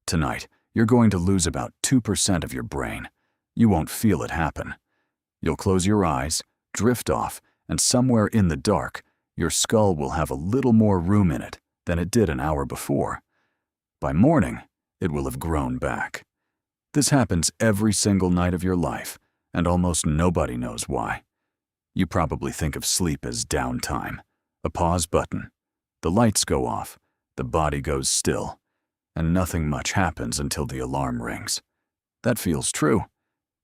Tonight, you're going to lose about 2% of your brain. You won't feel it happen. You'll close your eyes, drift off, and somewhere in the dark, your skull will have a little more room in it than it did an hour before. By morning, it will have grown back. This happens every single night of your life, and almost nobody knows why. You probably think of sleep as downtime, a pause button. The lights go off, the body goes still, and nothing much happens until the alarm rings. That feels true.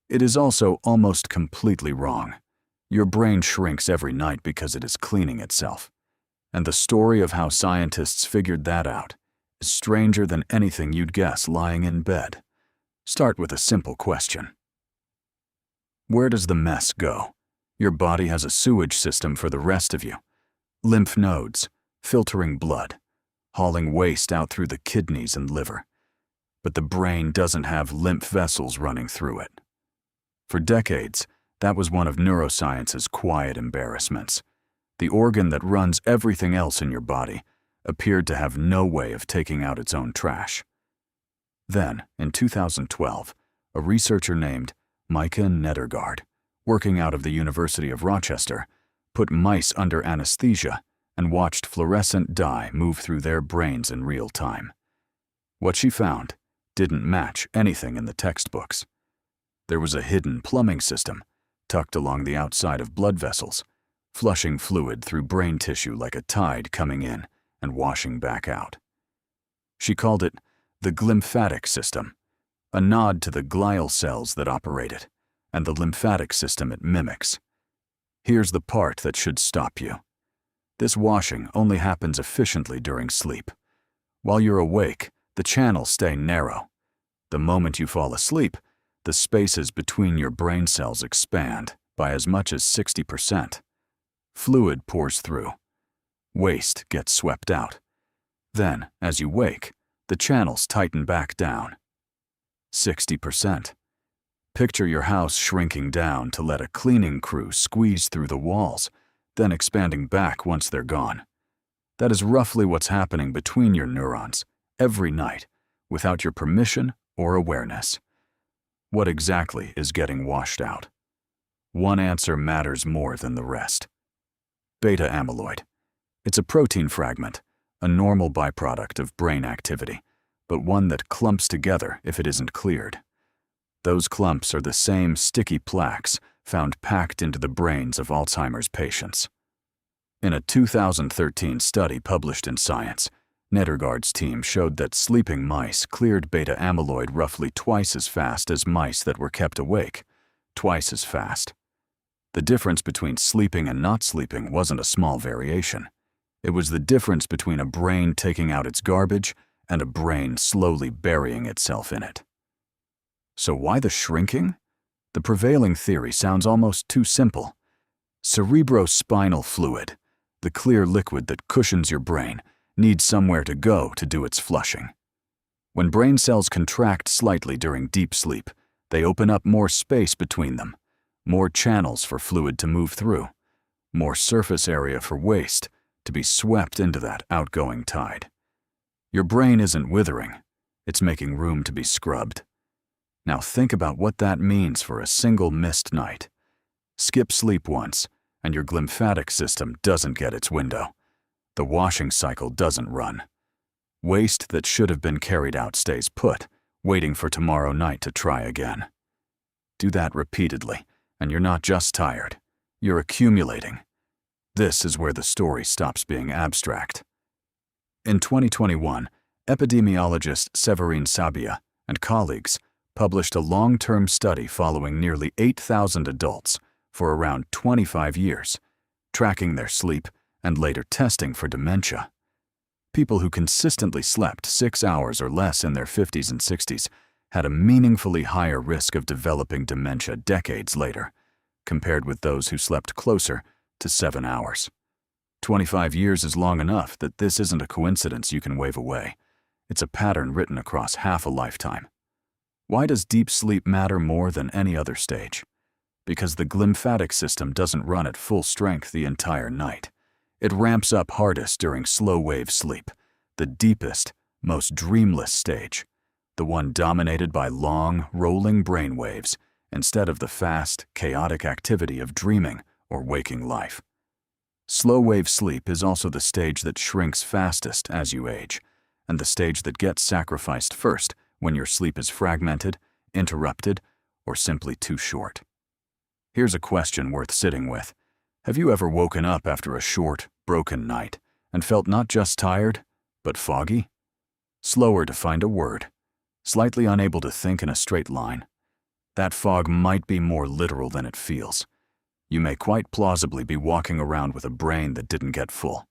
It is also almost completely wrong. Your brain shrinks every night because it is cleaning itself. And the story of how scientists figured that out is stranger than anything you'd guess lying in bed. Start with a simple question. Where does the mess go? Your body has a sewage system for the rest of you. Lymph nodes, filtering blood, hauling waste out through the kidneys and liver. But the brain doesn't have lymph vessels running through it. For decades, that was one of neuroscience's quiet embarrassments. The organ that runs everything else in your body appeared to have no way of taking out its own trash. Then, in 2012, a researcher named Micah Nedergaard, working out of the University of Rochester, put mice under anesthesia and watched fluorescent dye move through their brains in real time. What she found didn't match anything in the textbooks. There was a hidden plumbing system tucked along the outside of blood vessels, flushing fluid through brain tissue like a tide coming in and washing back out. She called it the glymphatic system, a nod to the glial cells that operate it and the lymphatic system it mimics. Here's the part that should stop you. This washing only happens efficiently during sleep. While you're awake, the channels stay narrow. The moment you fall asleep, the spaces between your brain cells expand by as much as 60%. Fluid pours through. Waste gets swept out. Then, as you wake, the channels tighten back down. 60%. Picture your house shrinking down to let a cleaning crew squeeze through the walls, then expanding back once they're gone. That is roughly what's happening between your neurons every night, without your permission or awareness. What exactly is getting washed out? One answer matters more than the rest. Beta amyloid. It's a protein fragment, a normal byproduct of brain activity, but one that clumps together if it isn't cleared. Those clumps are the same sticky plaques found packed into the brains of Alzheimer's patients. In a 2013 study published in Science, Nedergaard's team showed that sleeping mice cleared beta amyloid roughly twice as fast as mice that were kept awake, twice as fast. The difference between sleeping and not sleeping wasn't a small variation. It was the difference between a brain taking out its garbage and a brain slowly burying itself in it. So why the shrinking? The prevailing theory sounds almost too simple. Cerebrospinal fluid, the clear liquid that cushions your brain, needs somewhere to go to do its flushing. When brain cells contract slightly during deep sleep, they open up more space between them, more channels for fluid to move through, more surface area for waste to be swept into that outgoing tide. Your brain isn't withering, it's making room to be scrubbed. Now think about what that means for a single missed night. Skip sleep once, and your glymphatic system doesn't get its window. The washing cycle doesn't run. Waste that should have been carried out stays put, waiting for tomorrow night to try again. Do that repeatedly, and you're not just tired, you're accumulating. This is where the story stops being abstract. In 2021, epidemiologist Séverine Sabia and colleagues published a long-term study following nearly 8,000 adults for around 25 years, tracking their sleep and later testing for dementia. People who consistently slept 6 hours or less in their 50s and 60s had a meaningfully higher risk of developing dementia decades later, compared with those who slept closer to 7 hours. 25 years is long enough that this isn't a coincidence you can wave away. It's a pattern written across half a lifetime. Why does deep sleep matter more than any other stage? Because the glymphatic system doesn't run at full strength the entire night. It ramps up hardest during slow-wave sleep, the deepest, most dreamless stage. the one dominated by long, rolling brain waves instead of the fast, chaotic activity of dreaming or waking life. Slow-wave sleep is also the stage that shrinks fastest as you age, and the stage that gets sacrificed first when your sleep is fragmented, interrupted, or simply too short. Here's a question worth sitting with. Have you ever woken up after a short, broken night and felt not just tired, but foggy? Slower to find a word, slightly unable to think in a straight line? That fog might be more literal than it feels. You may quite plausibly be walking around with a brain that didn't get full.